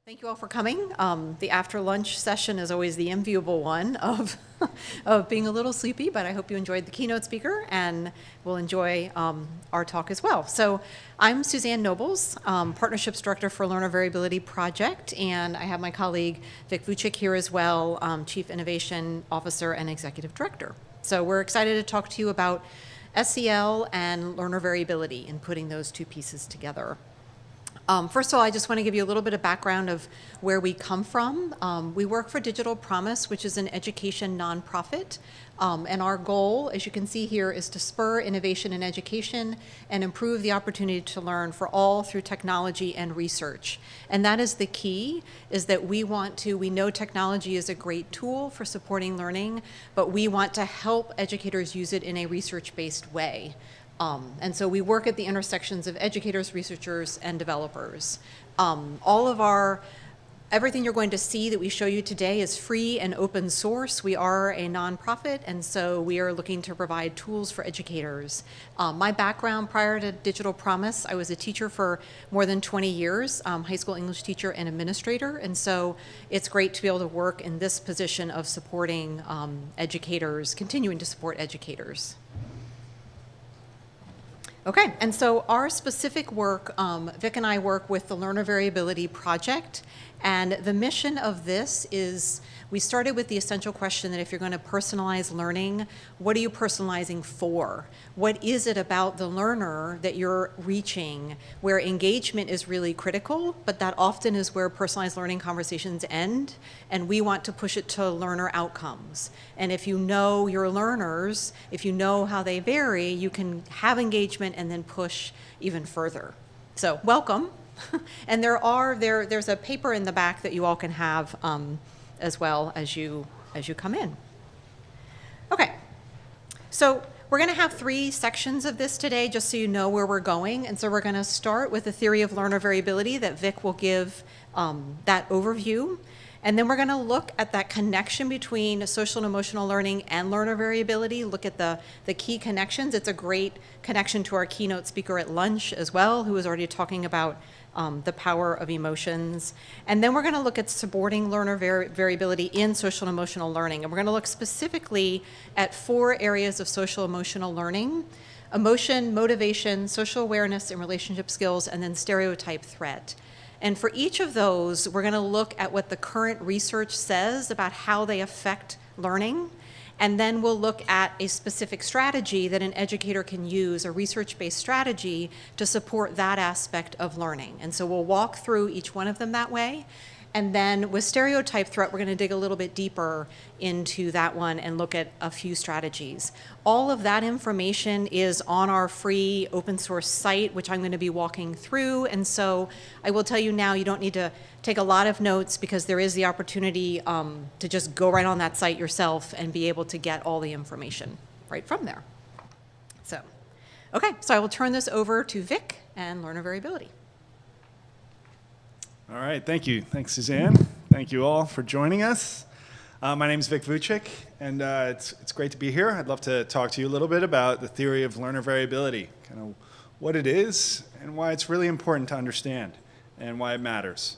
Thank you all for coming. The after lunch session is always the enviable one of, of being a little sleepy, but I hope you enjoyed the keynote speaker and will enjoy our talk as well. So I'm Suzanne Nobles, Partnerships Director for Learner Variability Project, and I have my colleague Vic Vucic here as well, Chief Innovation Officer and Executive Director. So we're excited to talk to you about SEL and learner variability and putting those two pieces together. First of all, I just want to give you a little bit of background of where we come from. We work for Digital Promise, which is an education nonprofit, and our goal, as you can see here, is to spur innovation in education and improve the opportunity to learn for all through technology and research. And that is the key, is that we know technology is a great tool for supporting learning, but we want to help educators use it in a research-based way. And so we work at the intersections of educators, researchers, and developers. Everything you're going to see that we show you today is free and open source. We are a nonprofit, and so we are looking to provide tools for educators. My background prior to Digital Promise, I was a teacher for more than 20 years, high school English teacher and administrator, and so it's great to be able to work in this position of supporting educators, continuing to support educators. Okay, and so our specific work, Vic and I work with the Learner Variability Project, and the mission of this is, we started with the essential question that if you're going to personalize learning, what are you personalizing for? What is it about the learner that you're reaching where engagement is really critical, but that often is where personalized learning conversations end, and we want to push it to learner outcomes. And if you know your learners, if you know how they vary, you can have engagement and then push even further. So welcome. And there's a paper in the back that you all can have as well as you come in. Okay, so we're going to have 3 sections of this today, just so you know where we're going. And so we're going to start with the theory of learner variability that Vic will give that overview. And then we're going to look at that connection between social and emotional learning and learner variability, look at the key connections. It's a great connection to our keynote speaker at lunch as well, who was already talking about the power of emotions. And then we're going to look at supporting learner variability in social and emotional learning. And we're going to look specifically at 4 areas of social emotional learning: emotion, motivation, social awareness and relationship skills, and then stereotype threat. And for each of those, we're going to look at what the current research says about how they affect learning. And then we'll look at a specific strategy that an educator can use, a research-based strategy, to support that aspect of learning. And so we'll walk through each one of them that way. And then with stereotype threat, we're going to dig a little bit deeper into that one and look at a few strategies. All of that information is on our free open source site, which I'm going to be walking through. And so I will tell you now, you don't need to take a lot of notes, because there is the opportunity to just go right on that site yourself and be able to get all the information right from there. So, okay, so I will turn this over to Vic and learner variability. All right, thank you. Thanks, Suzanne. Thank you all for joining us. My name is Vic Vucic, and it's great to be here. I'd love to talk to you a little bit about the theory of learner variability, kind of what it is and why it's really important to understand and why it matters.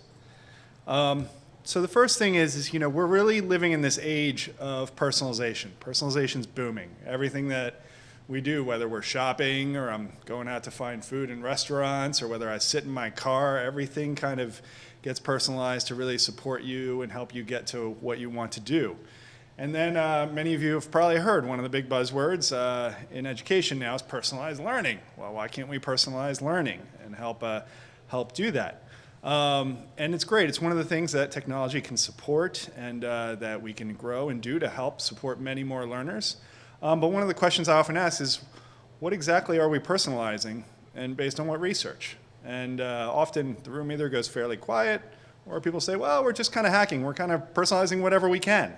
So the first thing is we're really living in this age of personalization. Personalization's booming. Everything that we do, whether we're shopping or I'm going out to find food in restaurants or whether I sit in my car, everything kind of gets personalized to really support you and help you get to what you want to do. And then many of you have probably heard one of the big buzzwords in education now is personalized learning. Well, why can't we personalize learning and help do that? And it's great. It's one of the things that technology can support and that we can grow and do to help support many more learners. But one of the questions I often ask is, what exactly are we personalizing, and based on what research? And often the room either goes fairly quiet, or people say, well, we're just kind of hacking. We're kind of personalizing whatever we can.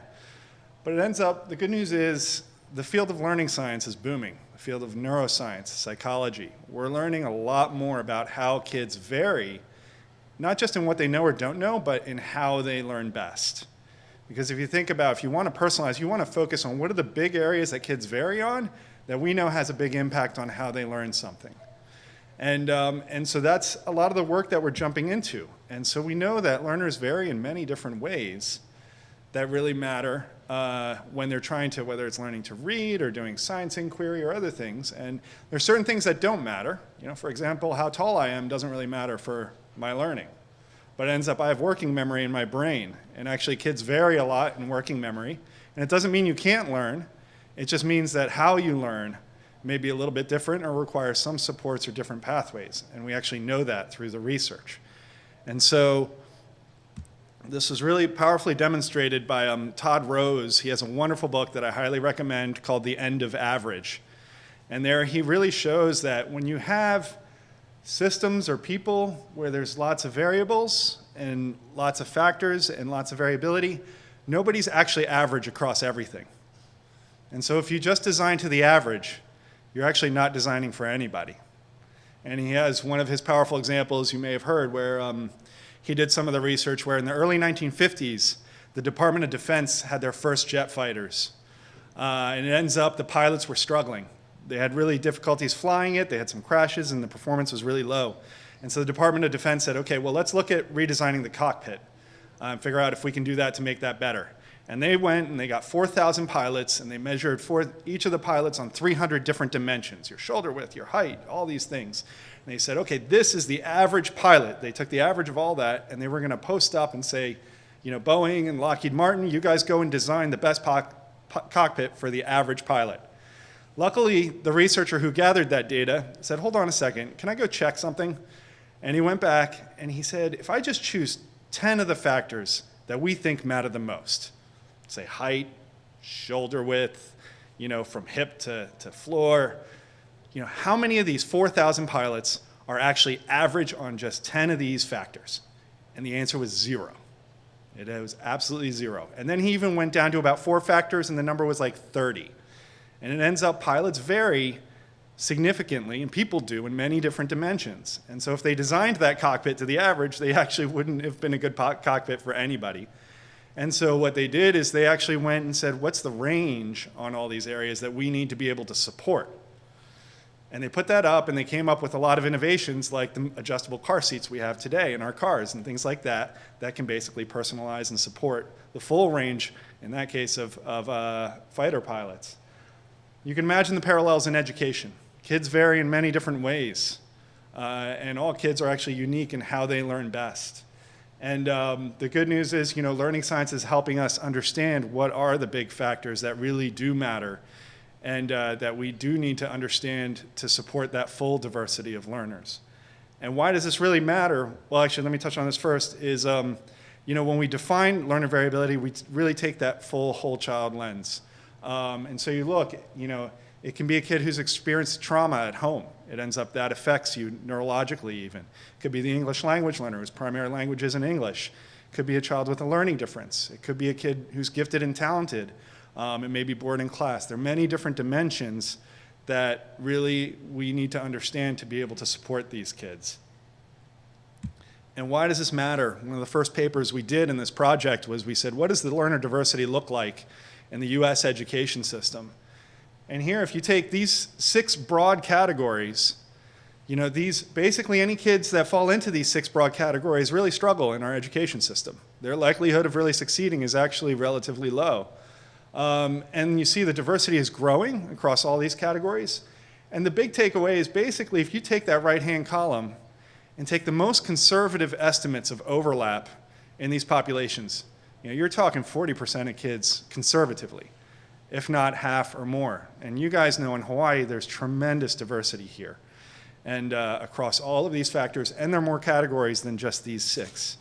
But it ends up, the good news is, the field of learning science is booming. The field of neuroscience, psychology. We're learning a lot more about how kids vary, not just in what they know or don't know, but in how they learn best. Because if you think about, if you want to personalize, you want to focus on what are the big areas that kids vary on that we know has a big impact on how they learn something. And so that's a lot of the work that we're jumping into. And so we know that learners vary in many different ways that really matter when they're trying to, whether it's learning to read or doing science inquiry or other things. And there's certain things that don't matter. For example, how tall I am doesn't really matter for my learning. But it ends up I have working memory in my brain. And actually kids vary a lot in working memory. And it doesn't mean you can't learn. It just means that how you learn may be a little bit different or require some supports or different pathways. And we actually know that through the research. And so this was really powerfully demonstrated by Todd Rose. He has a wonderful book that I highly recommend called The End of Average. And there he really shows that when you have systems or people where there's lots of variables and lots of factors and lots of variability, nobody's actually average across everything. And so if you just design to the average, you're actually not designing for anybody. And he has one of his powerful examples you may have heard where he did some of the research where in the early 1950s, the Department of Defense had their first jet fighters. And it ends up the pilots were struggling. They had really difficulties flying it, they had some crashes, and the performance was really low. And so the Department of Defense said, okay, well, let's look at redesigning the cockpit and figure out if we can do that to make that better. And they went and they got 4,000 pilots, and they measured for each of the pilots on 300 different dimensions, your shoulder width, your height, all these things. And they said, okay, this is the average pilot. They took the average of all that, and they were going to post up and say, Boeing and Lockheed Martin, you guys go and design the best cockpit for the average pilot. Luckily, the researcher who gathered that data said, hold on a second, can I go check something? And he went back, and he said, if I just choose 10 of the factors that we think matter the most, say height, shoulder width, from hip to floor, how many of these 4,000 pilots are actually average on just 10 of these factors? And the answer was 0. It was absolutely 0. And then he even went down to about 4 factors, and the number was like 30. And it ends up pilots vary significantly, and people do, in many different dimensions. And so if they designed that cockpit to the average, they actually wouldn't have been a good cockpit for anybody. And so what they did is they actually went and said, what's the range on all these areas that we need to be able to support? And they put that up, and they came up with a lot of innovations like the adjustable car seats we have today in our cars and things like that that can basically personalize and support the full range, in that case, of fighter pilots. You can imagine the parallels in education. Kids vary in many different ways, and all kids are actually unique in how they learn best. And the good news is, learning science is helping us understand what are the big factors that really do matter and that we do need to understand to support that full diversity of learners. And why does this really matter? Well, actually, let me touch on this first, is when we define learner variability, we really take that full whole child lens. And so you look, it can be a kid who's experienced trauma at home. It ends up that affects you neurologically even. It could be the English language learner whose primary language isn't English. It could be a child with a learning difference. It could be a kid who's gifted and talented and maybe bored in class. There are many different dimensions that really we need to understand to be able to support these kids. And why does this matter? One of the first papers we did in this project was we said, what does the learner diversity look like in the US education system? And here, if you take these 6 broad categories, basically any kids that fall into these 6 broad categories really struggle in our education system. Their likelihood of really succeeding is actually relatively low. And you see the diversity is growing across all these categories. And the big takeaway is basically if you take that right-hand column and take the most conservative estimates of overlap in these populations, you're talking 40% of kids conservatively, if not half or more. And you guys know in Hawaii, there's tremendous diversity here. And across all of these factors, and there are more categories than just these 6.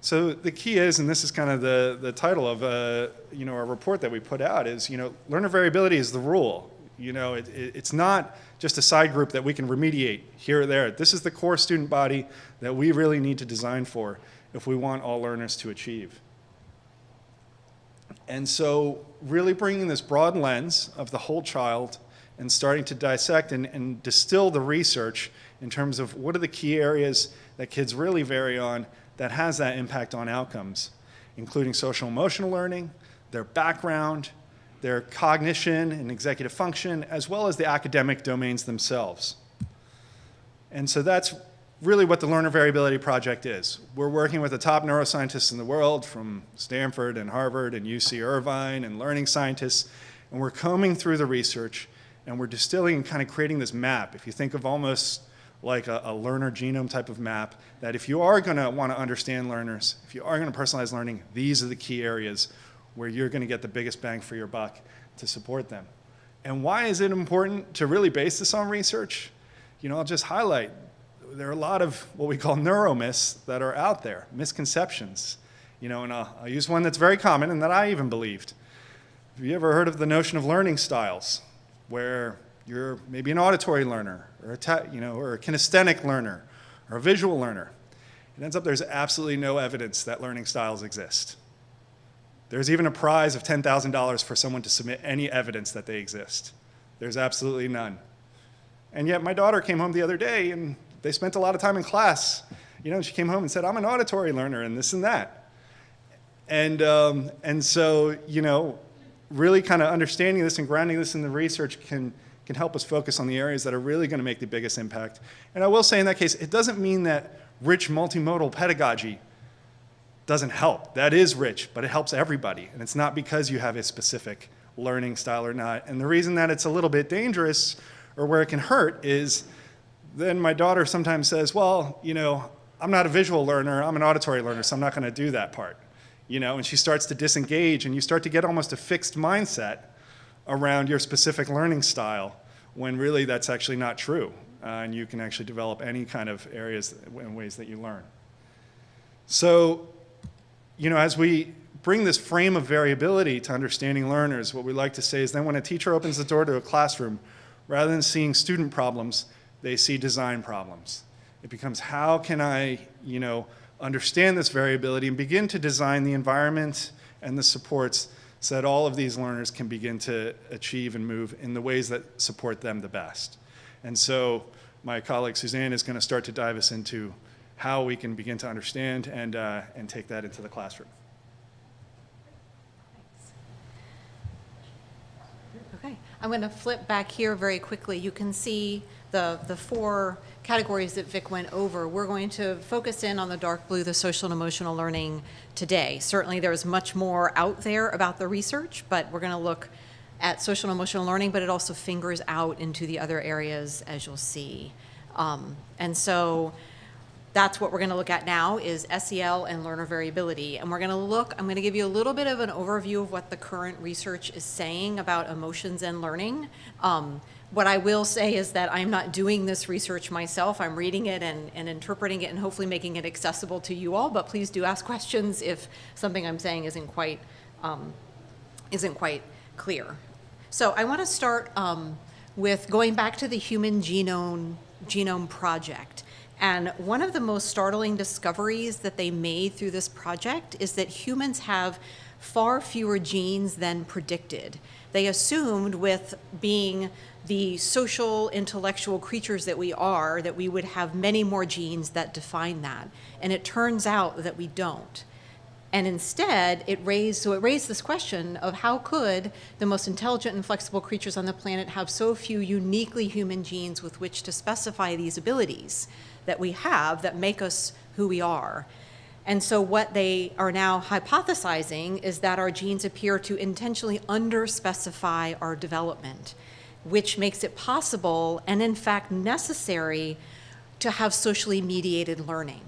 So the key is, and this is kind of the title of a report that we put out, is learner variability is the rule. It's not just a side group that we can remediate here or there. This is the core student body that we really need to design for if we want all learners to achieve. And so really bringing this broad lens of the whole child and starting to dissect and distill the research in terms of what are the key areas that kids really vary on that has that impact on outcomes, including social emotional learning, their background, their cognition and executive function, as well as the academic domains themselves. And so that's really what the Learner Variability Project is. We're working with the top neuroscientists in the world from Stanford and Harvard and UC Irvine and learning scientists, and we're combing through the research and we're distilling and kind of creating this map. If you think of almost like a learner genome type of map, that if you are going to want to understand learners, if you are going to personalize learning, these are the key areas where you're going to get the biggest bang for your buck to support them. And why is it important to really base this on research? I'll just highlight, there are a lot of what we call neuromyths that are out there, misconceptions. And I'll use one that's very common and that I even believed. Have you ever heard of the notion of learning styles, where you're maybe an auditory learner, or a kinesthetic learner, or a visual learner? It ends up there's absolutely no evidence that learning styles exist. There's even a prize of $10,000 for someone to submit any evidence that they exist. There's absolutely none. And yet my daughter came home the other day and they spent a lot of time in class. She came home and said, I'm an auditory learner and this and that. And so, really kind of understanding this and grounding this in the research can help us focus on the areas that are really going to make the biggest impact. And I will say in that case, it doesn't mean that rich multimodal pedagogy doesn't help. That is rich, but it helps everybody. And it's not because you have a specific learning style or not. And the reason that it's a little bit dangerous or where it can hurt is then my daughter sometimes says, well, I'm not a visual learner, I'm an auditory learner, so I'm not going to do that part. And she starts to disengage, and you start to get almost a fixed mindset around your specific learning style, when really that's actually not true. And you can actually develop any kind of areas and ways that you learn. So, as we bring this frame of variability to understanding learners, what we like to say is then when a teacher opens the door to a classroom, rather than seeing student problems, they see design problems. It becomes, how can I, understand this variability and begin to design the environment and the supports so that all of these learners can begin to achieve and move in the ways that support them the best. And so my colleague Suzanne is going to start to dive us into how we can begin to understand and take that into the classroom. Okay, I'm going to flip back here very quickly. You can see the four categories that Vic went over. We're going to focus in on the dark blue, the social and emotional learning today. Certainly there's much more out there about the research, but we're going to look at social and emotional learning, but it also fingers out into the other areas, as you'll see. And so that's what we're going to look at now is SEL and learner variability. And we're going to I'm going to give you a little bit of an overview of what the current research is saying about emotions and learning. What I will say is that I'm not doing this research myself. I'm reading it and interpreting it and hopefully making it accessible to you all, but please do ask questions if something I'm saying isn't quite clear. So I want to start with going back to the Human Genome Project. And one of the most startling discoveries that they made through this project is that humans have far fewer genes than predicted. They assumed, with being the social, intellectual creatures that we are, that we would have many more genes that define that. And it turns out that we don't. And instead, it raised this question of how could the most intelligent and flexible creatures on the planet have so few uniquely human genes with which to specify these abilities that we have that make us who we are. And so what they are now hypothesizing is that our genes appear to intentionally underspecify our development, which makes it possible and in fact necessary to have socially mediated learning,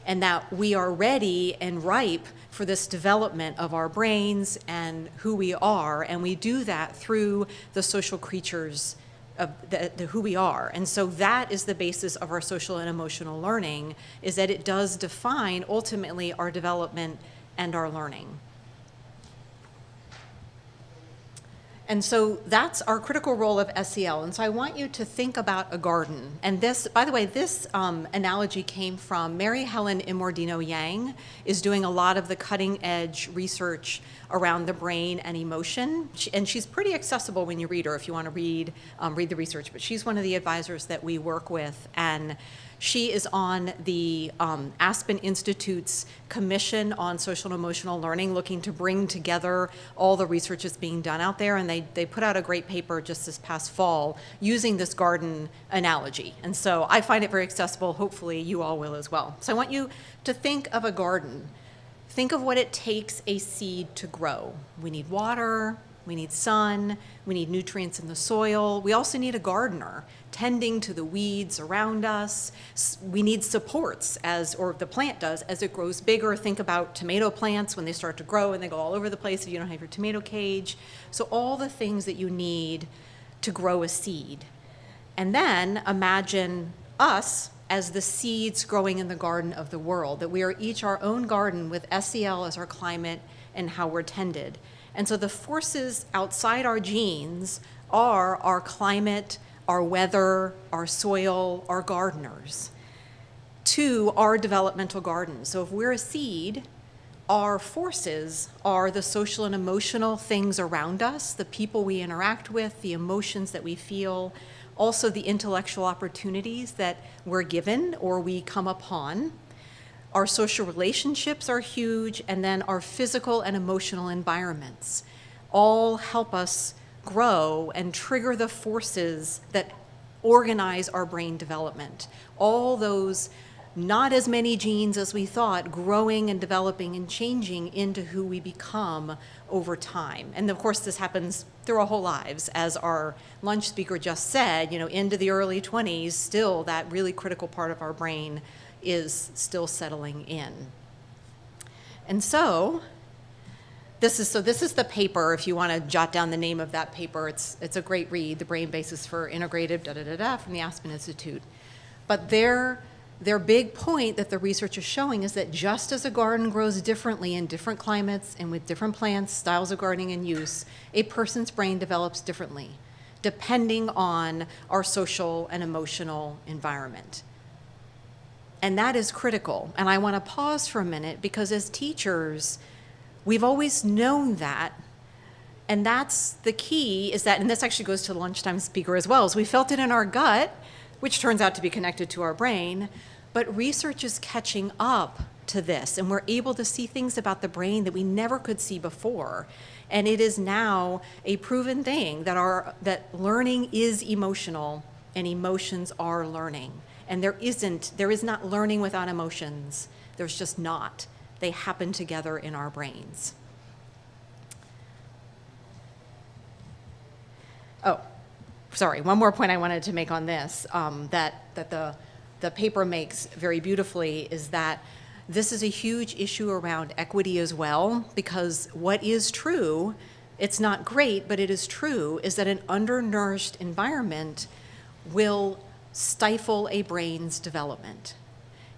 and that we are ready and ripe for this development of our brains and who we are, and we do that through the social creatures of who we are. And so that is the basis of our social and emotional learning, is that it does define ultimately our development and our learning. And so that's our critical role of SEL. And so I want you to think about a garden. And this, by the way, this analogy came from Mary Helen Immordino Yang, is doing a lot of the cutting edge research around the brain and emotion. And she's pretty accessible when you read her if you want to read the research. But she's one of the advisors that we work with. And She is on the Aspen Institute's Commission on Social and Emotional Learning, looking to bring together all the research that's being done out there. And they put out a great paper just this past fall using this garden analogy. And so I find it very accessible. Hopefully you all will as well. So I want you to think of a garden. Think of what it takes a seed to grow. We need water, we need sun, we need nutrients in the soil. We also need a gardener tending to the weeds around us. We need supports, or the plant does, as it grows bigger. Think about tomato plants when they start to grow and they go all over the place if you don't have your tomato cage. So all the things that you need to grow a seed. And then imagine us as the seeds growing in the garden of the world, that we are each our own garden with SEL as our climate and how we're tended. And so the forces outside our genes are our climate, our weather, our soil, our gardeners, to our developmental garden. So if we're a seed, our forces are the social and emotional things around us, the people we interact with, the emotions that we feel, also the intellectual opportunities that we're given or we come upon. Our social relationships are huge, and then our physical and emotional environments all help us grow and trigger the forces that organize our brain development. All those not as many genes as we thought, growing and developing and changing into who we become over time. And of course, this happens through our whole lives. As our lunch speaker just said, into the early 20s, still that really critical part of our brain is still settling in. And so this is the paper. If you want to jot down the name of that paper, it's a great read, The Brain Basis for Integrative from the Aspen Institute. But their big point that the research is showing is that just as a garden grows differently in different climates and with different plants, styles of gardening and use, a person's brain develops differently, depending on our social and emotional environment. And that is critical. And I want to pause for a minute, because as teachers, we've always known that. And that's the key, is that, and this actually goes to the lunchtime speaker as well, is we felt it in our gut, which turns out to be connected to our brain, but research is catching up to this, and we're able to see things about the brain that we never could see before. And it is now a proven thing that learning is emotional, and emotions are learning. And there is not learning without emotions. There's just not. They happen together in our brains. Oh, sorry, one more point I wanted to make on this, that the paper makes very beautifully, is that this is a huge issue around equity as well, because what is true, it's not great, but it is true, is that an undernourished environment will stifle a brain's development.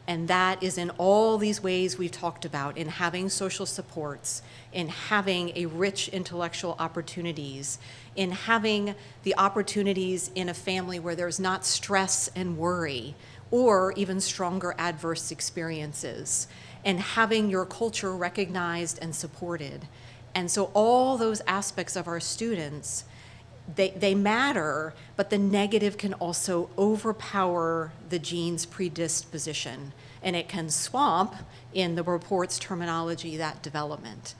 And that is in all these ways we've talked about, in having social supports, in having a rich intellectual opportunities, in having the opportunities in a family where there's not stress and worry, or even stronger adverse experiences, and having your culture recognized and supported. And so all those aspects of our students, they matter, but the negative can also overpower the gene's predisposition, and it can swamp, in the report's terminology, that development.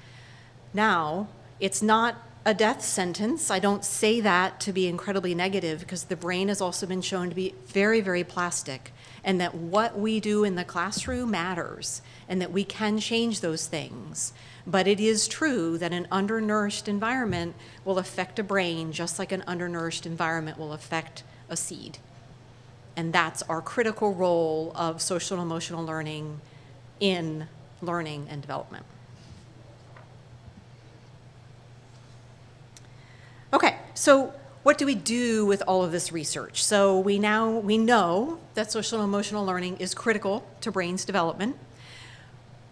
Now, it's not a death sentence. I don't say that to be incredibly negative, because the brain has also been shown to be very, very plastic, and that what we do in the classroom matters, and that we can change those things. But it is true that an undernourished environment will affect a brain just like an undernourished environment will affect a seed. And that's our critical role of social and emotional learning in learning and development. Okay, so what do we do with all of this research? So we know that social and emotional learning is critical to brain's development.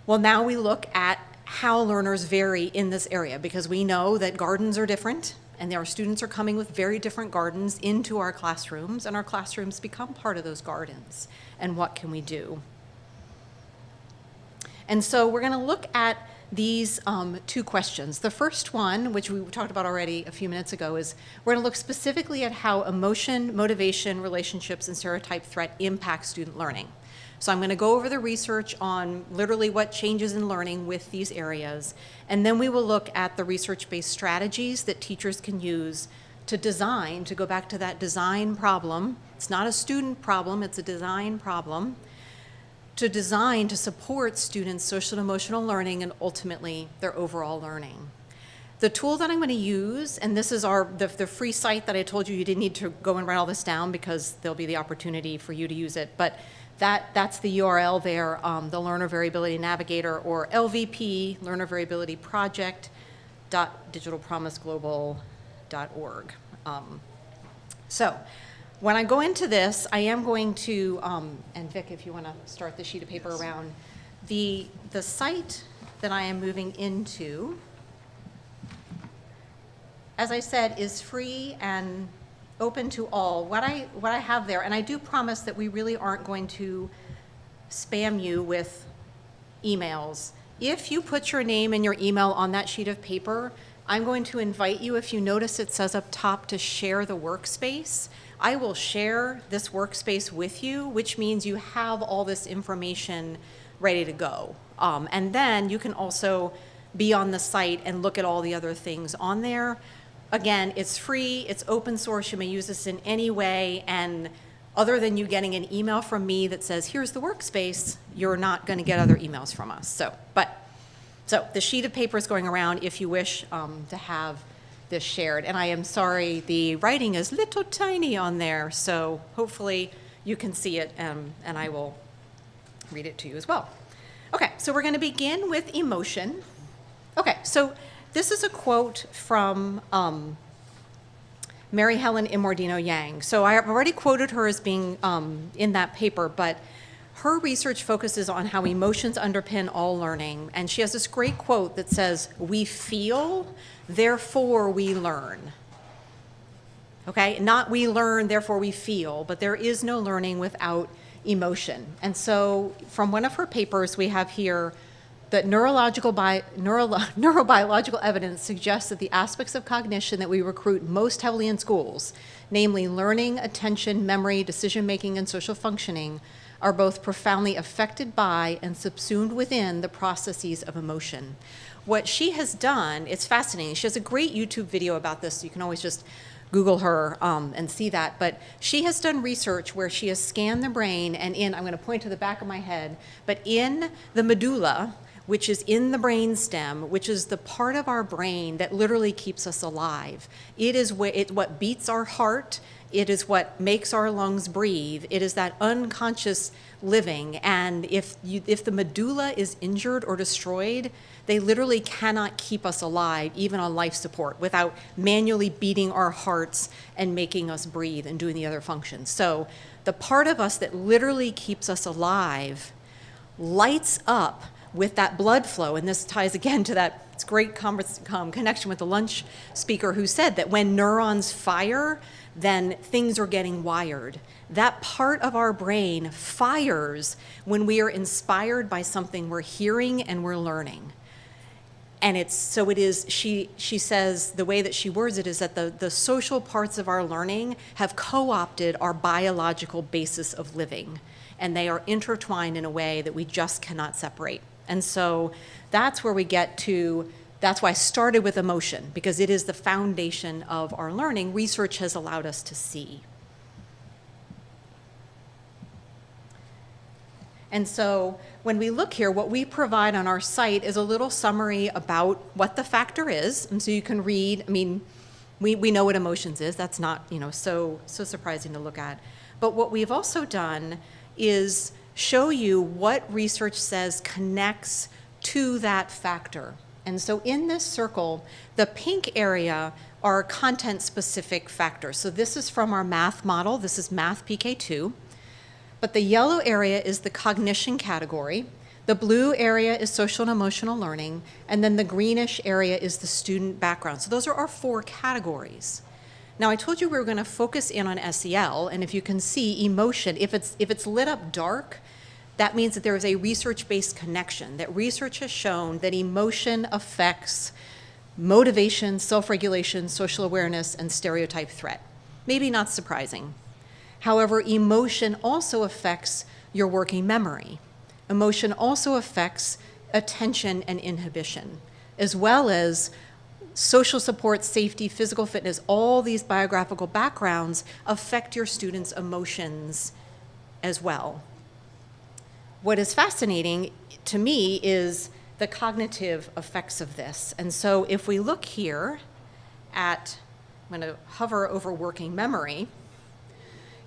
Well, now we look at how learners vary in this area, because we know that gardens are different, and our students are coming with very different gardens into our classrooms, and our classrooms become part of those gardens. And what can we do? And so we're going to look at these two questions. The first one, which we talked about already a few minutes ago, is we're going to look specifically at how emotion, motivation, relationships, and stereotype threat impact student learning. So I'm going to go over the research on literally what changes in learning with these areas, and then we will look at the research-based strategies that teachers can use to design, to go back to that design problem. It's not a student problem, it's a design problem, to design to support students' social and emotional learning and ultimately their overall learning. The tool that I'm going to use, and this is the free site that I told you didn't need to go and write all this down because there'll be the opportunity for you to use it, but that's the URL there, the Learner Variability Navigator, or LVP, Learner Variability Project, digitalpromiseglobal.org. So when I go into this, I am going to, and Vic, if you want to start the sheet of paper around, the site that I am moving into, as I said, is free and open to all. What I have there, and I do promise that we really aren't going to spam you with emails. If you put your name and your email on that sheet of paper, I'm going to invite you, if you notice it says up top, to share the workspace. I will share this workspace with you, which means you have all this information ready to go. And then you can also be on the site and look at all the other things on there. Again, it's free, it's open source, you may use this in any way, and other than you getting an email from me that says, here's the workspace, you're not going to get other emails from us. So the sheet of paper is going around if you wish to have this shared. And I am sorry, the writing is little tiny on there, so hopefully you can see it, and I will read it to you as well. Okay, so we're going to begin with emotion. Okay, so this is a quote from Mary Helen Immordino Yang. So I have already quoted her as being in that paper, but her research focuses on how emotions underpin all learning. And she has this great quote that says, "We feel, therefore we learn." Okay, not we learn, therefore we feel, but there is no learning without emotion. And so from one of her papers, we have here that neurobiological evidence suggests that the aspects of cognition that we recruit most heavily in schools, namely learning, attention, memory, decision-making, and social functioning, are both profoundly affected by and subsumed within the processes of emotion. What she has done, it's fascinating. She has a great YouTube video about this, so you can always just Google her and see that. But she has done research where she has scanned the brain, and I'm going to point to the back of my head, but in the medulla, which is in the brain stem, which is the part of our brain that literally keeps us alive. It is what beats our heart. It is what makes our lungs breathe. It is that unconscious living. And if the medulla is injured or destroyed, they literally cannot keep us alive, even on life support, without manually beating our hearts and making us breathe and doing the other functions. So the part of us that literally keeps us alive lights up with that blood flow. And this ties again to that great connection with the lunch speaker who said that when neurons fire, then things are getting wired. That part of our brain fires when we are inspired by something we're hearing and we're learning. And she says, the way that she words it is that the social parts of our learning have co-opted our biological basis of living, and they are intertwined in a way that we just cannot separate. And so that's where we get to, that's why I started with emotion, because it is the foundation of our learning. Research has allowed us to see. And so when we look here, what we provide on our site is a little summary about what the factor is. And so you can read, we know what emotions is. That's not, so surprising to look at. But what we've also done is show you what research says connects to that factor. And so in this circle, the pink area are content-specific factors. So this is from our math model. This is Math PK2. But the yellow area is the cognition category. The blue area is social and emotional learning. And then the greenish area is the student background. So those are our 4 categories. Now, I told you we were going to focus in on SEL, and if you can see emotion, if it's lit up dark, that means that there is a research-based connection, that research has shown that emotion affects motivation, self-regulation, social awareness, and stereotype threat. Maybe not surprising. However, emotion also affects your working memory. Emotion also affects attention and inhibition, as well as social support, safety, physical fitness. All these biographical backgrounds affect your students' emotions as well. What is fascinating to me is the cognitive effects of this. And so if we look here at, I'm going to hover over working memory,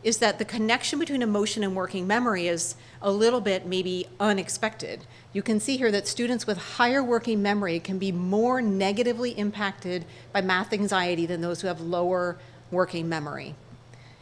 is that the connection between emotion and working memory is a little bit maybe unexpected. You can see here that students with higher working memory can be more negatively impacted by math anxiety than those who have lower working memory.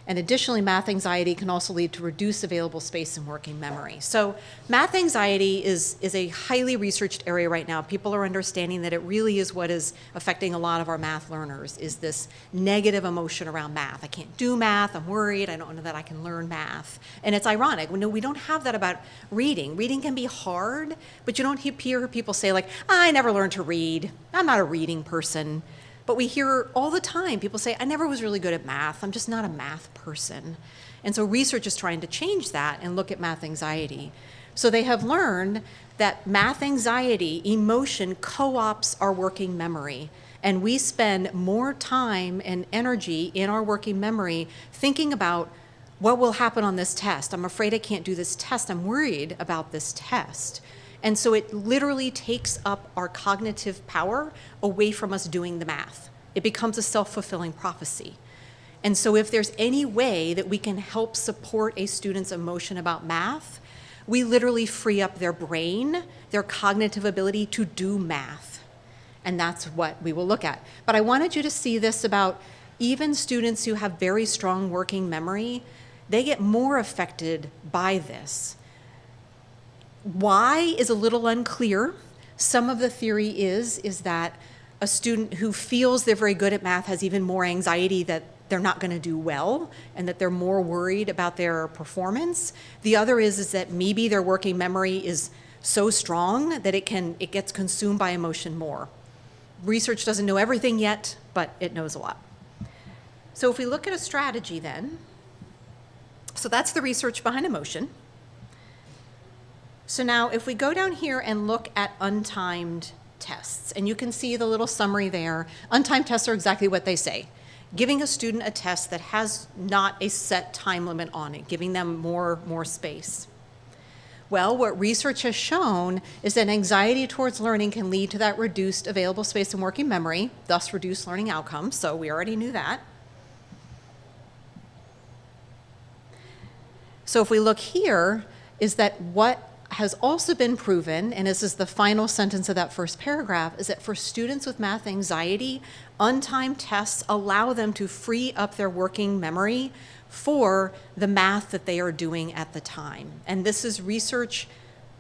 And additionally, math anxiety can also lead to reduced available space in working memory. So math anxiety is a highly researched area right now. People are understanding that it really is what is affecting a lot of our math learners, is this negative emotion around math. I can't do math, I'm worried, I don't know that I can learn math. And it's ironic, we don't have that about reading. Reading can be hard, but you don't hear people say like, I never learned to read, I'm not a reading person. But we hear all the time people say, I never was really good at math. I'm just not a math person. And so research is trying to change that and look at math anxiety. So they have learned that math anxiety, emotion, co-ops our working memory. And we spend more time and energy in our working memory thinking about what will happen on this test. I'm afraid I can't do this test. I'm worried about this test. And so it literally takes up our cognitive power away from us doing the math. It becomes a self-fulfilling prophecy. And so if there's any way that we can help support a student's emotion about math, we literally free up their brain, their cognitive ability to do math. And that's what we will look at. But I wanted you to see this about even students who have very strong working memory, they get more affected by this. Why is a little unclear. Some of the theory is that a student who feels they're very good at math has even more anxiety that they're not going to do well and that they're more worried about their performance. The other is that maybe their working memory is so strong that it gets consumed by emotion more. Research doesn't know everything yet, but it knows a lot. So if we look at a strategy then, so that's the research behind emotion. So now if we go down here and look at untimed tests, and you can see the little summary there, untimed tests are exactly what they say. Giving a student a test that has not a set time limit on it, giving them more space. Well, what research has shown is that anxiety towards learning can lead to that reduced available space in working memory, thus reduced learning outcomes, so we already knew that. So if we look here, is that what has also been proven, and this is the final sentence of that first paragraph, is that for students with math anxiety, untimed tests allow them to free up their working memory for the math that they are doing at the time. And this is research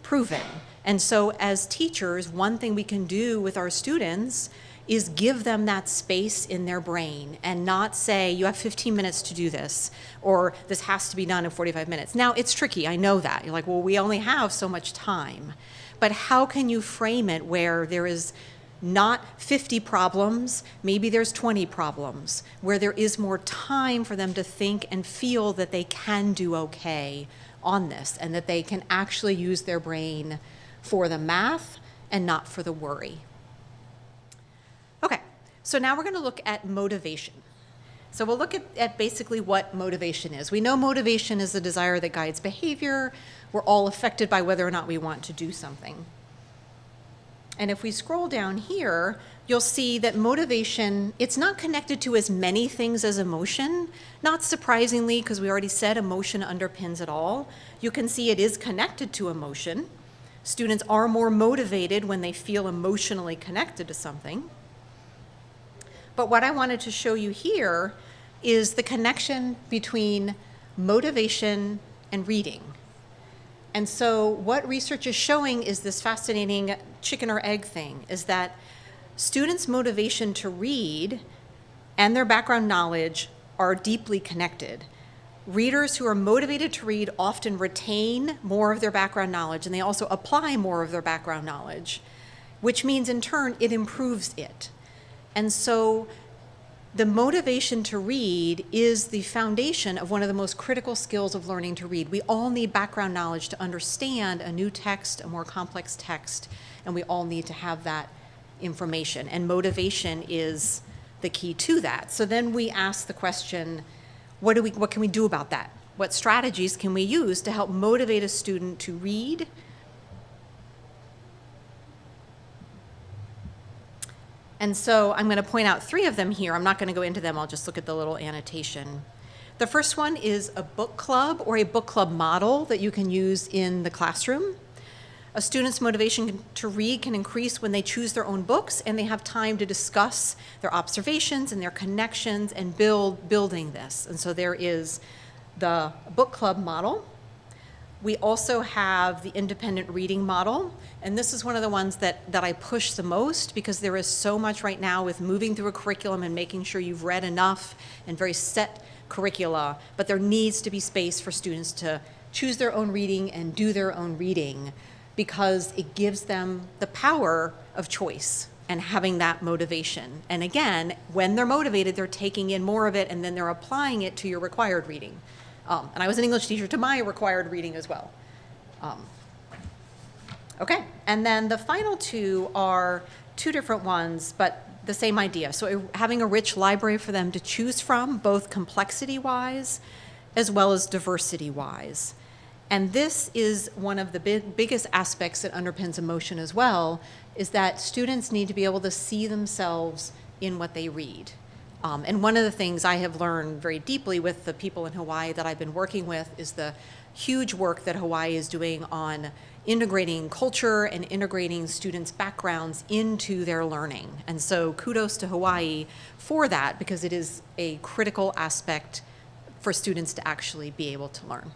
proven. And so as teachers, one thing we can do with our students is give them that space in their brain and not say, you have 15 minutes to do this, or this has to be done in 45 minutes. Now, it's tricky, I know that. You're like, well, we only have so much time. But how can you frame it where there is not 50 problems, maybe there's 20 problems, where there is more time for them to think and feel that they can do okay on this, and that they can actually use their brain for the math and not for the worry. Okay, so now we're going to look at motivation. So we'll look at basically what motivation is. We know motivation is the desire that guides behavior. We're all affected by whether or not we want to do something. And if we scroll down here, you'll see that motivation, it's not connected to as many things as emotion. Not surprisingly, because we already said emotion underpins it all. You can see it is connected to emotion. Students are more motivated when they feel emotionally connected to something. But what I wanted to show you here is the connection between motivation and reading. And so what research is showing is this fascinating chicken or egg thing, is that students' motivation to read and their background knowledge are deeply connected. Readers who are motivated to read often retain more of their background knowledge, and they also apply more of their background knowledge, which means in turn it improves it. And so the motivation to read is the foundation of one of the most critical skills of learning to read. We all need background knowledge to understand a new text, a more complex text, and we all need to have that information. And motivation is the key to that. So then we ask the question, what can we do about that? What strategies can we use to help motivate a student to read? And so I'm going to point out 3 of them here. I'm not going to go into them. I'll just look at the little annotation. The first one is a book club or a book club model that you can use in the classroom. A student's motivation to read can increase when they choose their own books and they have time to discuss their observations and their connections and building this. And so there is the book club model. We also have the independent reading model, and this is one of the ones that I push the most because there is so much right now with moving through a curriculum and making sure you've read enough and very set curricula, but there needs to be space for students to choose their own reading and do their own reading, because it gives them the power of choice and having that motivation. And again, when they're motivated, they're taking in more of it and then they're applying it to your required reading. And I was an English teacher to my required reading as well. Okay, and then the final 2 are 2 different ones, but the same idea. So having a rich library for them to choose from, both complexity-wise as well as diversity-wise. And this is one of the biggest aspects that underpins emotion as well, is that students need to be able to see themselves in what they read. And one of the things I have learned very deeply with the people in Hawaii that I've been working with is the huge work that Hawaii is doing on integrating culture and integrating students' backgrounds into their learning. And so kudos to Hawaii for that, because it is a critical aspect for students to actually be able to learn.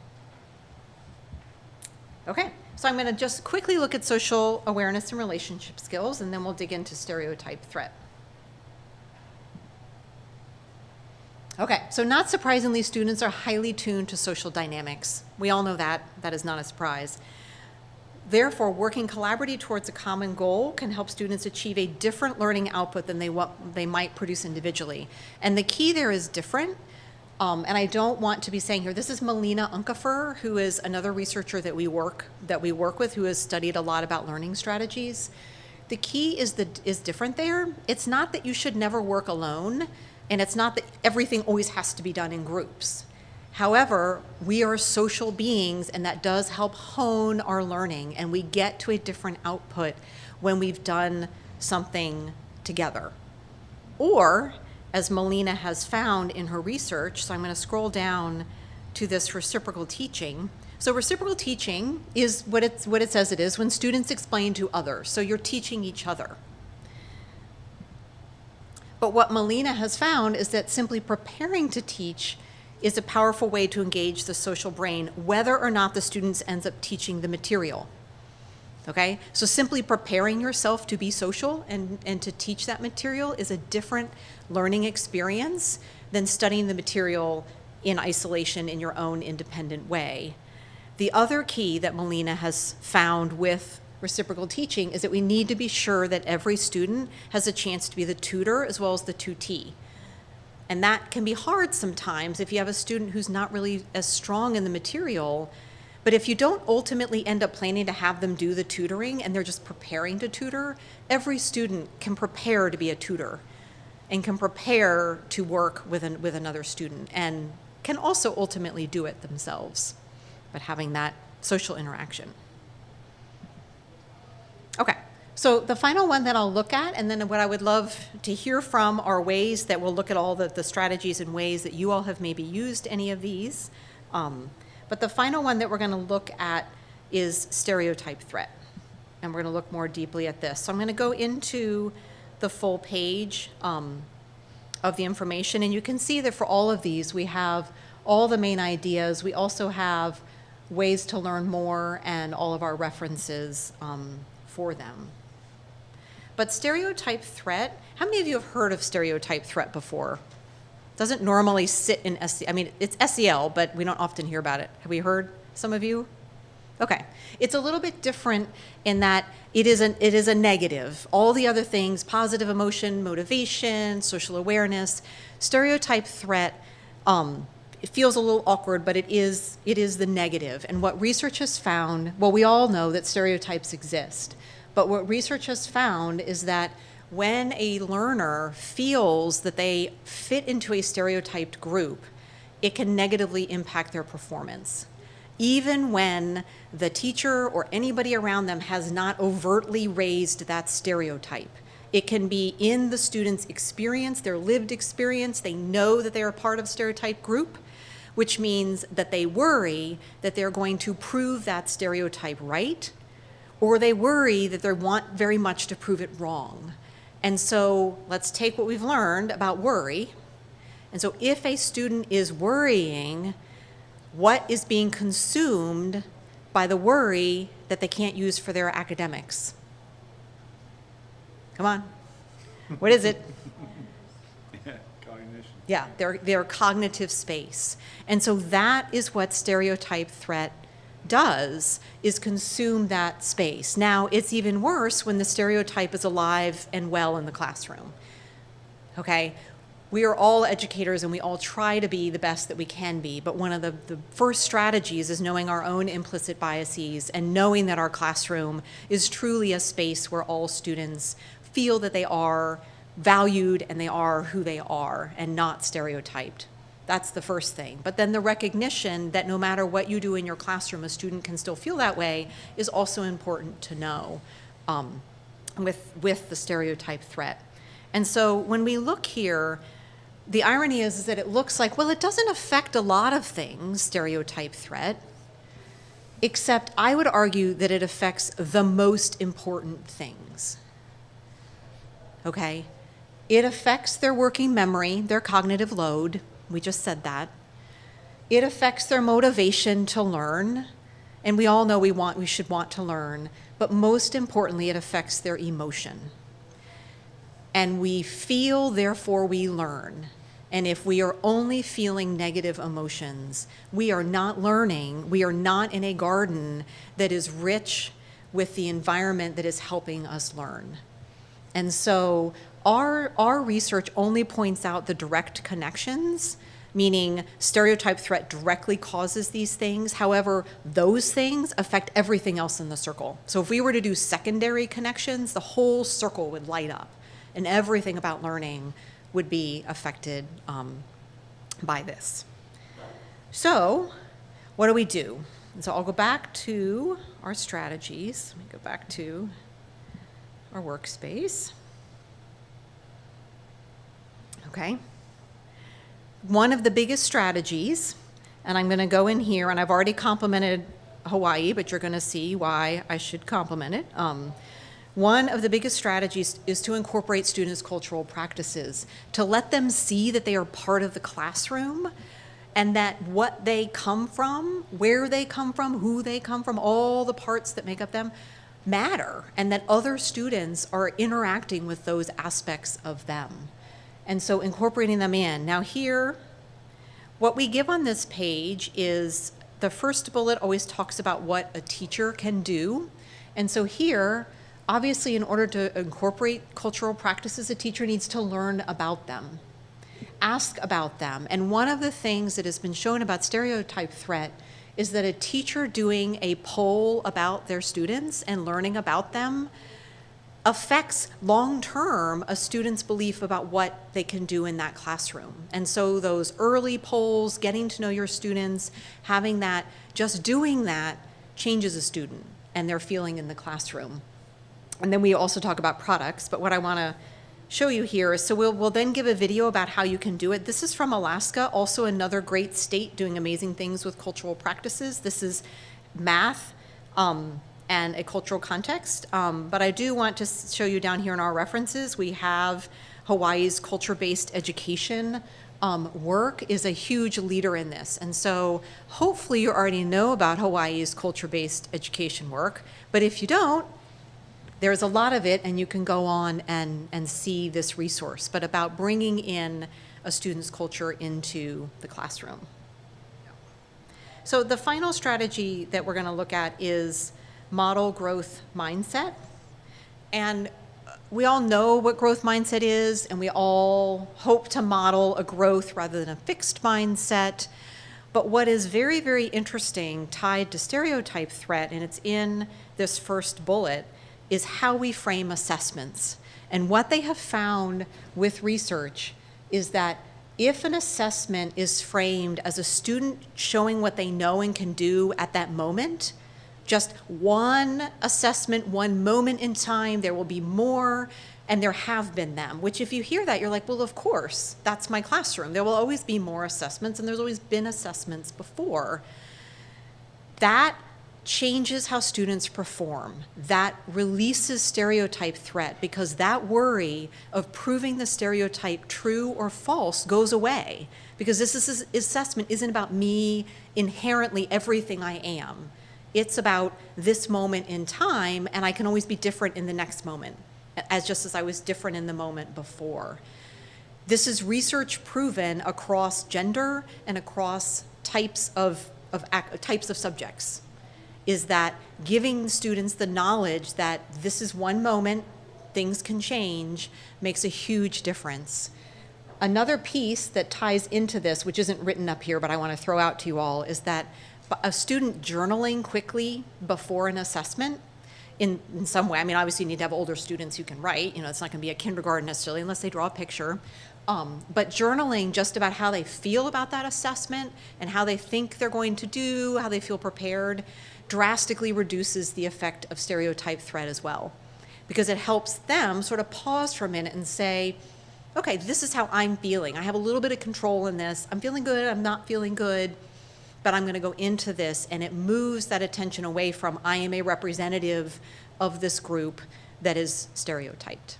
Okay, so I'm going to just quickly look at social awareness and relationship skills, and then we'll dig into stereotype threat. Okay, so not surprisingly, students are highly tuned to social dynamics. We all know that. That is not a surprise. Therefore, working collaboratively towards a common goal can help students achieve a different learning output than they might produce individually. And the key there is different. And I don't want to be saying here, this is Melina Unkefer, who is another researcher that we work with, who has studied a lot about learning strategies. The key is different there. It's not that you should never work alone, and it's not that everything always has to be done in groups. However, we are social beings, and that does help hone our learning, and we get to a different output when we've done something together. Or, as Melina has found in her research, so I'm going to scroll down to this reciprocal teaching. So reciprocal teaching is what it says it is, when students explain to others. So you're teaching each other. But what Melina has found is that simply preparing to teach is a powerful way to engage the social brain, whether or not the students ends up teaching the material. Okay, so simply preparing yourself to be social and to teach that material is a different learning experience than studying the material in isolation in your own independent way. The other key that Melina has found with reciprocal teaching is that we need to be sure that every student has a chance to be the tutor as well as the tutee. And that can be hard sometimes if you have a student who's not really as strong in the material. But if you don't ultimately end up planning to have them do the tutoring and they're just preparing to tutor, every student can prepare to be a tutor and can prepare to work with another student and can also ultimately do it themselves, but having that social interaction. Okay, so the final one that I'll look at, and then what I would love to hear from are ways that we'll look at all the strategies and ways that you all have maybe used any of these. But the final one that we're going to look at is stereotype threat. And we're going to look more deeply at this. So I'm going to go into the full page of the information. And you can see that for all of these, we have all the main ideas. We also have ways to learn more and all of our references for them. But stereotype threat, how many of you have heard of stereotype threat before? Doesn't normally sit in I mean, it's SEL, but we don't often hear about it. Have we heard, some of you? Okay. It's a little bit different in that it is a negative. All the other things, positive emotion, motivation, social awareness, stereotype threat, it feels a little awkward, but it is the negative. And what research has found, well, we all know that stereotypes exist, but what research has found is that when a learner feels that they fit into a stereotyped group, it can negatively impact their performance. Even when the teacher or anybody around them has not overtly raised that stereotype. It can be in the student's experience, their lived experience. They know that they're a part of a stereotype group, which means that they worry that they're going to prove that stereotype right, or they worry that they want very much to prove it wrong. And so let's take what we've learned about worry. And so if a student is worrying, what is being consumed by the worry that they can't use for their academics? Come on. What is it? Yeah, cognition. Yeah, their cognitive space. And so that is what stereotype threat does, is consume that space. Now, it's even worse when the stereotype is alive and well in the classroom. Okay? We are all educators and we all try to be the best that we can be, but one of the first strategies is knowing our own implicit biases and knowing that our classroom is truly a space where all students feel that they are valued and they are who they are and not stereotyped. That's the first thing. But then the recognition that no matter what you do in your classroom, a student can still feel that way is also important to know with the stereotype threat. And so when we look here, the irony is that it looks like, well, it doesn't affect a lot of things, stereotype threat, except I would argue that it affects the most important things. Okay? It affects their working memory, their cognitive load. We just said that. It affects their motivation to learn, and we all know we should want to learn, but most importantly, it affects their emotion. And we feel, therefore we learn. And if we are only feeling negative emotions, we are not learning. We are not in a garden that is rich with the environment that is helping us learn. And so our research only points out the direct connections, meaning stereotype threat directly causes these things. However, those things affect everything else in the circle. So if we were to do secondary connections, the whole circle would light up and everything about learning would be affected by this. So what do we do? And so I'll go back to our strategies. Let me go back to our workspace. Okay. One of the biggest strategies, and I'm going to go in here, and I've already complimented Hawaii, but you're going to see why I should compliment it. One of the biggest strategies is to incorporate students' cultural practices, to let them see that they are part of the classroom and that what they come from, where they come from, who they come from, all the parts that make up them matter, and that other students are interacting with those aspects of them. And so incorporating them in. Now here, what we give on this page is the first bullet always talks about what a teacher can do. And so here, obviously, in order to incorporate cultural practices, a teacher needs to learn about them, ask about them. And one of the things that has been shown about stereotype threat is that a teacher doing a poll about their students and learning about them affects long-term a student's belief about what they can do in that classroom. And so those early polls, getting to know your students, having that, just doing that changes a student and their feeling in the classroom. And then we also talk about products, but what I want to show you here is, so we'll then give a video about how you can do it. This is from Alaska, also another great state doing amazing things with cultural practices. This is math and a cultural context, but I do want to show you down here in our references, we have Hawaii's culture-based education work is a huge leader in this. And so hopefully you already know about Hawaii's culture-based education work, but if you don't, there's a lot of it, and you can go on and see this resource, but about bringing in a student's culture into the classroom. So the final strategy that we're going to look at is model growth mindset. And we all know what growth mindset is, and we all hope to model a growth rather than a fixed mindset. But what is very, very interesting tied to stereotype threat, and it's in this first bullet, is how we frame assessments. And what they have found with research is that if an assessment is framed as a student showing what they know and can do at that moment, just one assessment, one moment in time, there will be more, and there have been them, which if you hear that, you're like, well, of course, that's my classroom. There will always be more assessments, and there's always been assessments before. That changes how students perform. That releases stereotype threat, because that worry of proving the stereotype true or false goes away, because this assessment isn't about me inherently everything I am. It's about this moment in time, and I can always be different in the next moment, just as I was different in the moment before. This is research proven across gender and across types of subjects, is that giving students the knowledge that this is one moment, things can change, makes a huge difference. Another piece that ties into this, which isn't written up here, but I want to throw out to you all, is that a student journaling quickly before an assessment in some way. I mean, obviously you need to have older students who can write. You know, it's not going to be a kindergarten necessarily unless they draw a picture. But journaling just about how they feel about that assessment and how they think they're going to do, how they feel prepared, drastically reduces the effect of stereotype threat as well. Because it helps them sort of pause for a minute and say, okay, this is how I'm feeling. I have a little bit of control in this. I'm feeling good, I'm not feeling good, but I'm going to go into this, and it moves that attention away from I am a representative of this group that is stereotyped.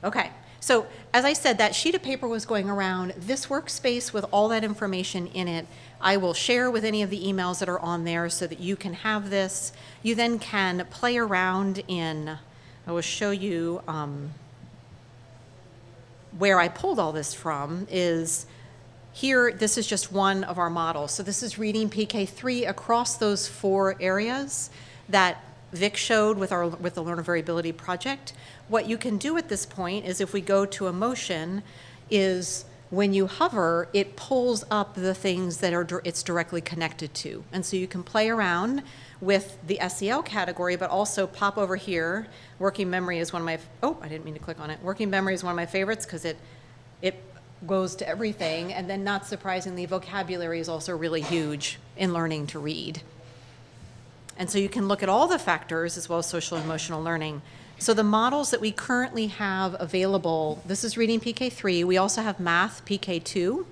Okay, so as I said, that sheet of paper was going around. This workspace with all that information in it, I will share with any of the emails that are on there so that you can have this. You then can play around in, I will show you where I pulled all this from is here. This is just one of our models. So this is reading PK3 across those 4 areas that Vic showed with the Learner Variability Project. What you can do at this point is, if we go to emotion, is when you hover, it pulls up the things that it's directly connected to. And so you can play around with the SEL category, but also pop over here. Working memory is one of my, I didn't mean to click on it. Working memory is one of my favorites because it goes to everything. And then, not surprisingly, vocabulary is also really huge in learning to read. And so you can look at all the factors as well as social and emotional learning. So the models that we currently have available, this is reading PK3. We also have math PK2.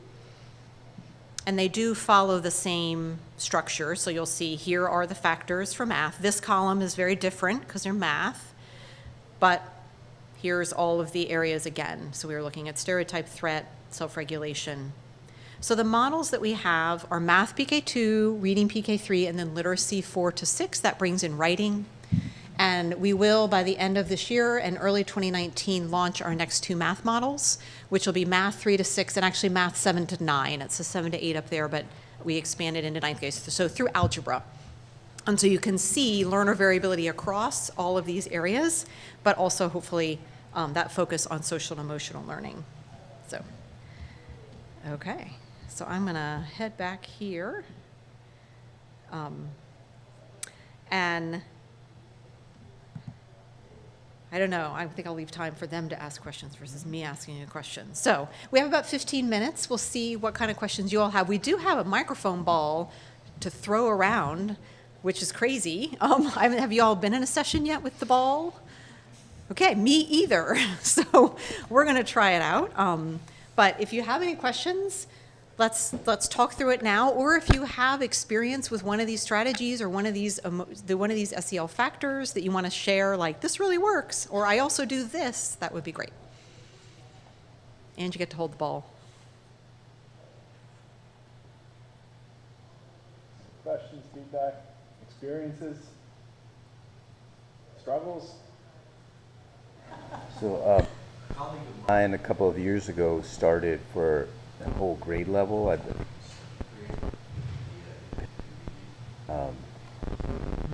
And they do follow the same structure. So you'll see here are the factors for math. This column is very different because they're math. But here's all of the areas again. So we were looking at stereotype, threat, self-regulation. So the models that we have are math PK2, reading PK3, and then literacy 4 to 6. That brings in writing. And we will, by the end of this year and early 2019, launch our next 2 math models, which will be math 3 to 6 and actually math 7 to 9. It's a 7 to 8 up there, but we expanded into 9th grade. So through algebra. And so you can see learner variability across all of these areas, but also hopefully that focus on social and emotional learning. So, okay. So I'm going to head back here. And I don't know, I think I'll leave time for them to ask questions versus me asking a question. So we have about 15 minutes. We'll see what kind of questions you all have. We do have a microphone ball to throw around, which is crazy. Have you all been in a session yet with the ball? Okay, me either. So we're going to try it out. But if you have any questions, let's talk through it now. Or if you have experience with one of these strategies or one of these SEL factors that you want to share, like this really works, or I also do this, that would be great. And you get to hold the ball. Questions, feedback, experiences, struggles? So, a colleague of mine a couple of years ago started for a whole grade level. A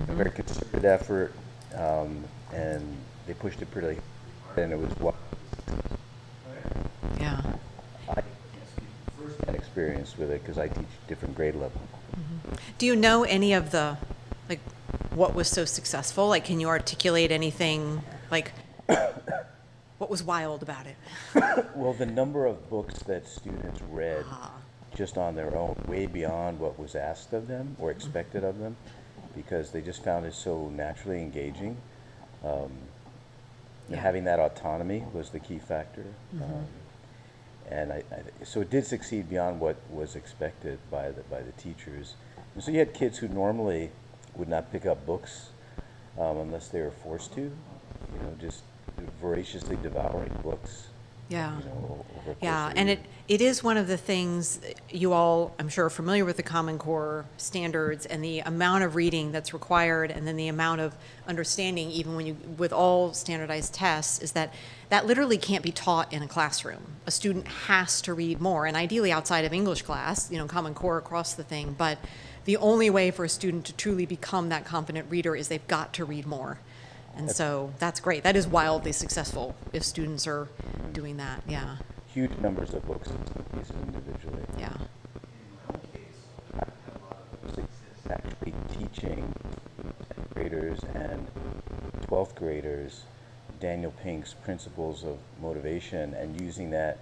very concerted effort, and they pushed it pretty hard, and it was what Yeah. I had experience with it because I teach different grade levels. Do you know any of the, like, what was so successful? Like, can you articulate anything, like, what was wild about it? Well, the number of books that students read Ah. just on their own, way beyond what was asked of them or expected of them, because they just found it so naturally engaging. And Yeah. having that autonomy was the key factor. And so it did succeed beyond what was expected by the teachers. And so you had kids who normally would not pick up books unless they were forced to, just voraciously devouring books. Yeah. Over a course Yeah, of a and year. it is one of the things you all, I'm sure, are familiar with the Common Core standards and the amount of reading that's required, and then the amount of understanding, even with all standardized tests, is that literally can't be taught in a classroom. A student has to read more, and ideally outside of English class, Common Core across the thing, but the only way for a student to truly become that confident reader is they've got to read more. And so that's great. That is wildly successful if students are doing that. Yeah. Huge numbers of books pieces individually. Yeah. Actually teaching 10th graders and 12th graders Daniel Pink's principles of motivation and using that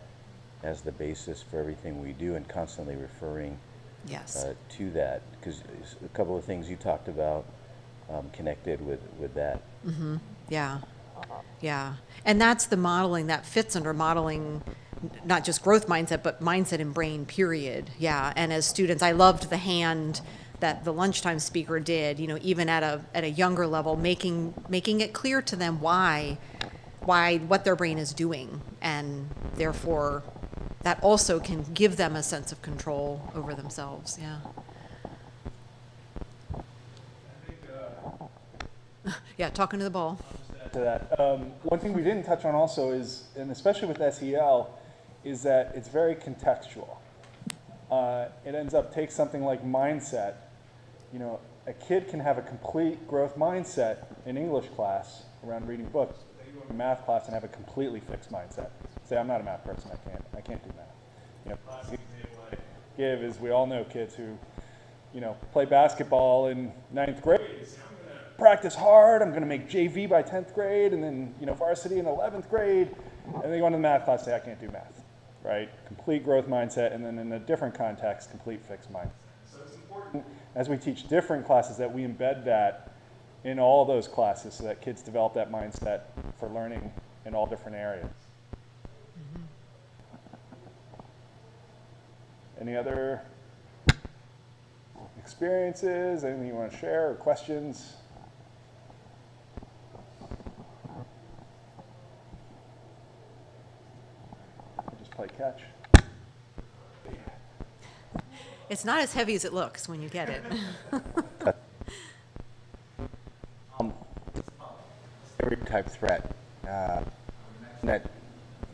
as the basis for everything we do and constantly referring Yes. to that, because a couple of things you talked about connected with that. Yeah. Yeah. And that's the modeling that fits under modeling, not just growth mindset, but mindset and brain, period. Yeah. And as students, I loved the hand that the lunchtime speaker did, even at a younger level, making it clear to them why what their brain is doing. And therefore that also can give them a sense of control over themselves. Yeah. Yeah, talking to the ball. To that. One thing we didn't touch on also is, and especially with SEL, is that it's very contextual. It ends up takes something like mindset. A kid can have a complete growth mindset in English class around reading books. They go to math class and have a completely fixed mindset. Say, I'm not a math person. I can't do math. Classic example I give is we all know kids who, play basketball in 9th grade. Practice hard, I'm going to make JV by 10th grade, and then, varsity in 11th grade, and they go into the math class and say, I can't do math, right? Complete growth mindset, and then in a different context, complete fixed mindset. So it's important, as we teach different classes, that we embed that in all those classes so that kids develop that mindset for learning in all different areas. Any other experiences, anything you want to share, or questions? Play catch. It's not as heavy as it looks when you get it. Stereotype threat. That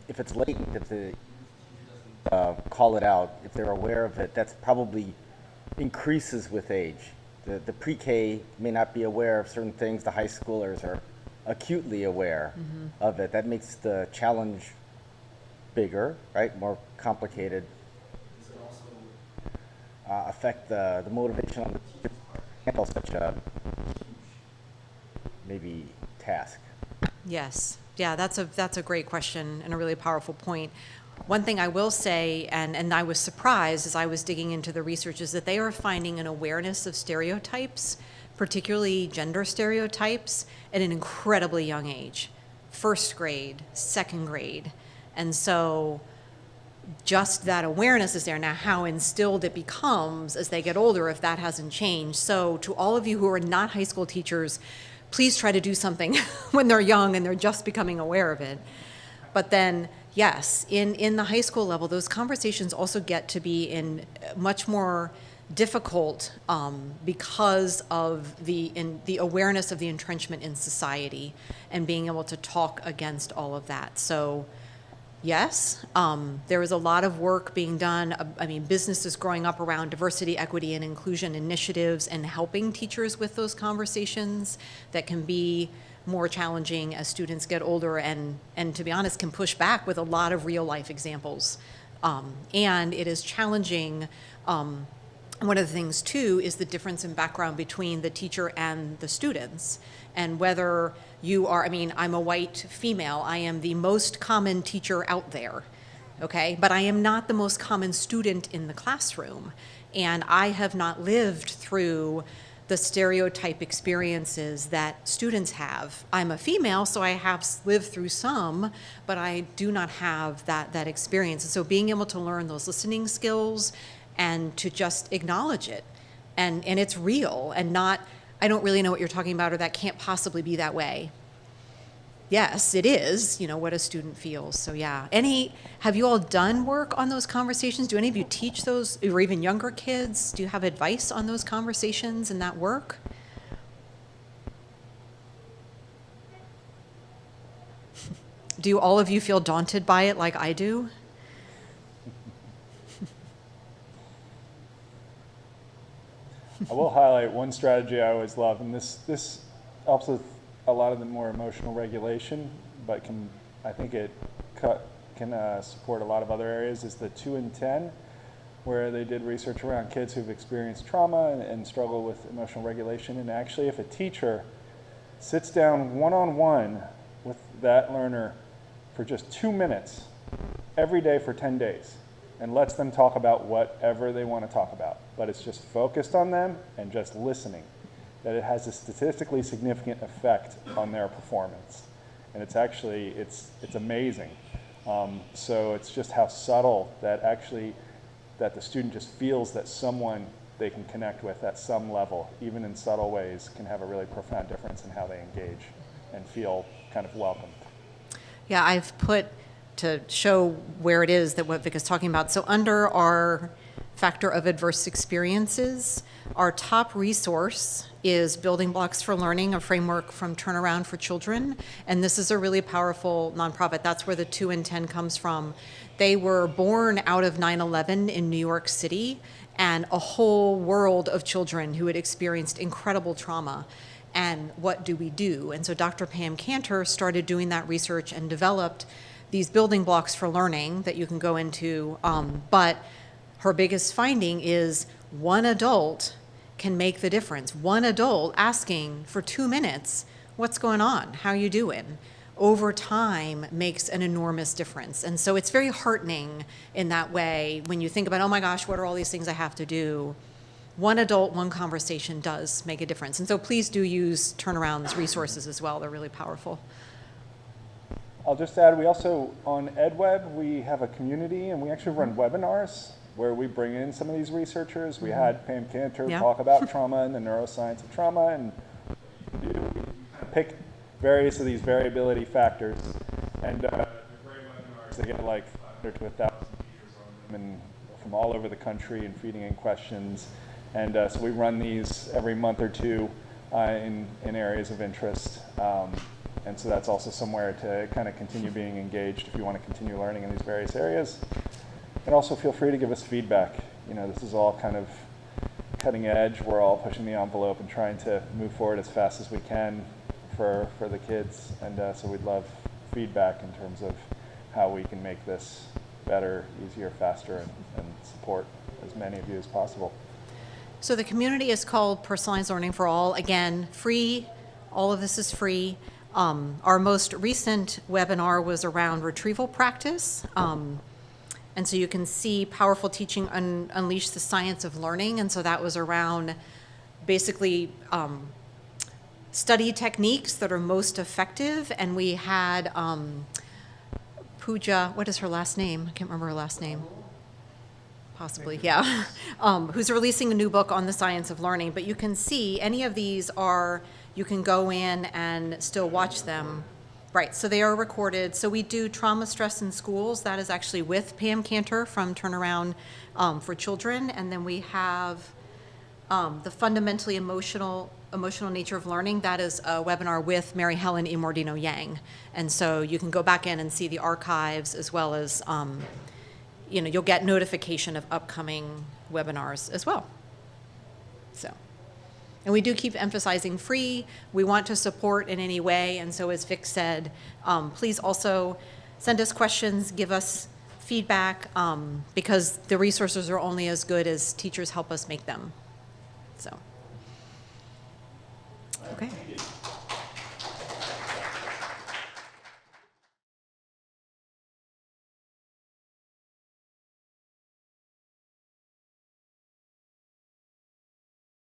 if it's latent, if the call it out, if they're aware of it, that's probably increases with age. The pre-K may not be aware of certain things. The high schoolers are acutely aware of it. That makes the challenge bigger, right? More complicated. Does it also affect the motivation on the teacher's part to handle such a maybe task? Yes. Yeah, that's a great question and a really powerful point. One thing I will say, and I was surprised as I was digging into the research, is that they are finding an awareness of stereotypes, particularly gender stereotypes, at an incredibly young age. 1st grade, 2nd grade. And so just that awareness is there. Now, how instilled it becomes as they get older, if that hasn't changed. So to all of you who are not high school teachers, please try to do something when they're young and they're just becoming aware of it. But then, yes, in the high school level, those conversations also get to be in much more difficult because of the awareness of the entrenchment in society and being able to talk against all of that. So yes, there is a lot of work being done. I mean, businesses growing up around diversity, equity, and inclusion initiatives and helping teachers with those conversations that can be more challenging as students get older and to be honest, can push back with a lot of real life examples. And it is challenging. One of the things too is the difference in background between the teacher and the students, and whether you are, I mean, I'm a white female, I am the most common teacher out there, okay? But I am not the most common student in the classroom, and I have not lived through the stereotype experiences that students have. I'm a female, so I have lived through some, but I do not have that experience. And so being able to learn those listening skills and to just acknowledge it, and it's real, and not, I don't really know what you're talking about, or that can't possibly be that way. Yes, it is, you know, what a student feels. So yeah, have you all done work on those conversations? Do any of you teach those, or even younger kids? Do you have advice on those conversations and that work? Do all of you feel daunted by it like I do? I will highlight one strategy I always love, and this helps with a lot of the more emotional regulation, but I think it can support a lot of other areas, is the 2 in 10, where they did research around kids who've experienced trauma and struggle with emotional regulation. And actually, if a teacher sits down one-on-one with that learner for just 2 minutes every day for 10 days, and lets them talk about whatever they want to talk about, but it's just focused on them and just listening, that it has a statistically significant effect on their performance. And it's actually, it's amazing. So it's just how subtle that the student just feels that someone they can connect with at some level, even in subtle ways, can have a really profound difference in how they engage and feel kind of welcomed. Yeah, I've put, to show where it is that what Vic is talking about. So under our factor of adverse experiences, our top resource is Building Blocks for Learning, a framework from Turnaround for Children. And this is a really powerful nonprofit. That's where the 2 in 10 comes from. They were born out of 9/11 in New York City, and a whole world of children who had experienced incredible trauma. And what do we do? And so Dr. Pam Cantor started doing that research and developed these building blocks for learning that you can go into, but her biggest finding is one adult can make the difference. One adult asking for 2 minutes, what's going on? How you doing? Over time makes an enormous difference. And so it's very heartening in that way when you think about, oh my gosh, what are all these things I have to do? One adult, one conversation does make a difference. And so please do use Turnaround's resources as well. They're really powerful. I'll just add, we also, on EdWeb, we have a community, and we actually run webinars where we bring in some of these researchers. We had Pam Cantor talk about trauma and the neuroscience of trauma, and pick various of these variability factors. And they're great webinars. They get like 500 to 1,000 teachers on them, and from all over the country, and feeding in questions. And so we run these every month or two in areas of interest. And so that's also somewhere to kind of continue being engaged if you want to continue learning in these various areas. And also feel free to give us feedback. You know, this is all kind of cutting edge. We're all pushing the envelope and trying to move forward as fast as we can for the kids. And so we'd love feedback in terms of how we can make this better, easier, faster, and support as many of you as possible. So the community is called Personalized Learning for All. Again, free. All of this is free. Our most recent webinar was around retrieval practice. And so you can see Powerful Teaching Unleash the Science of Learning. And so that was around basically study techniques that are most effective. And we had Pooja, what is her last name? I can't remember her last name. Possibly, yeah. Who's releasing a new book on the science of learning. But you can see any of these are, you can go in and still watch them. Right, so they are recorded. So we do trauma, stress in schools. That is actually with Pam Cantor from Turnaround for Children. And then we have The fundamentally emotional nature of learning, that is a webinar with Mary Helen Imordino Yang. And so you can go back in and see the archives, as well as, you'll get notification of upcoming webinars as well. So, and we do keep emphasizing free. We want to support in any way. And so as Vic said, please also send us questions, give us feedback, because the resources are only as good as teachers help us make them. So, okay.